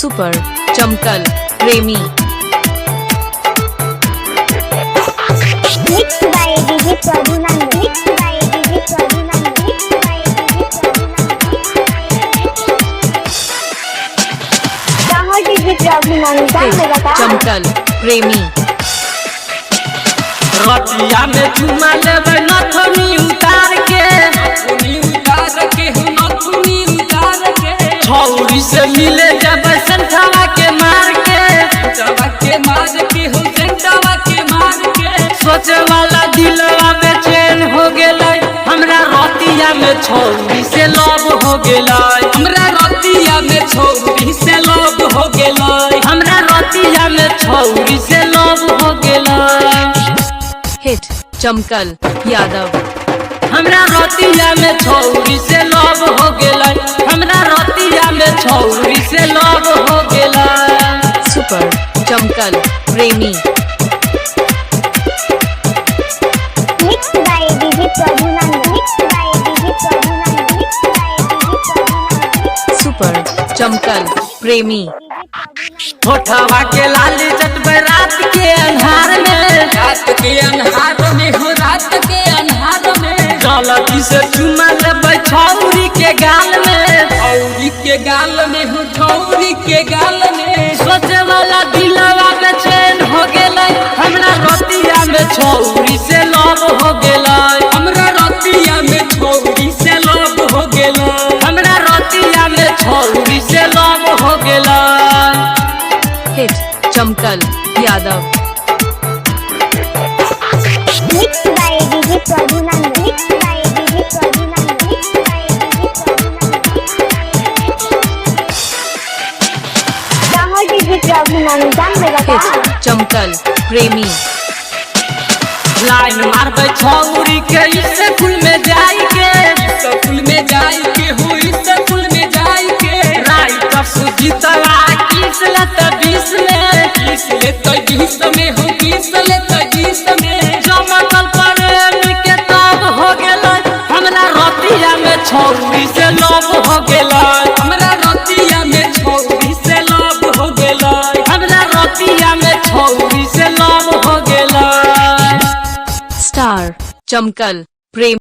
Super चमकल प्रेमी Mixed by DJ Pradhunan. Mixed by DJ Pradhunan. Mixed by DJ Pradhunan. कहाँ DJ Pradhunan जान लगा चमकल प्रेमी रतिया में चुमा लेबै नथुनी उतार के छौरी से मिले जबै संठावा के मार के सोचे वाला दिलवा बेचैन हो गेलै हमरा रतिया में छौरी से लव हो गेलै हमरा रतिया में छौरी से लव हो गेलै हमरा रतिया में छौरी से लव हो गेलै हिट चमकल यादव हमरा रतिया में छौरी से लव हो गेलै हमरा रतिया में छौरी से लव हो गेलै सुपर चमकल प्रेमी Mixed by DJ Pradhunan. Mixed by DJ Pradhunan. Mixed by DJ Pradhunan. Super चमकल प्रेमी होठवा के लाली चटबै रात के अन्हार में हो रात के अन्हार में जलती से चुमा लेबै छौरी के गाल में हो छौरी के गाल में सोचे वाला दिलवा बेचैन हो गेलै हमरा रतिया में छौरी से लव हो गेलै हमरा रतिया में छौरी से लव हो गेलै हमरा रतिया में छौरी से लव हो गेलै हिट चमकल Yadav Mixed by DJ Pradhunan. Mixed by DJ Pradhunan. Mixed by DJ Pradhunan. कहाँ DJ Pradhunan जान लगा हिट चमकल प्रेमी लाइन मारबै छौरी के इससे फुल में जाई के राइट सुजीतवा किस लेत 20 में हो 20 में चमकल प्रेमी के तब हो गेलै हमरा रतिया में छौरी से लव हो गेलै हमरा रतिया में छौरी से लव हो गेलै हमरा रतिया में छौरी से लव हो गेलै स्टार चमकल प्रेमी।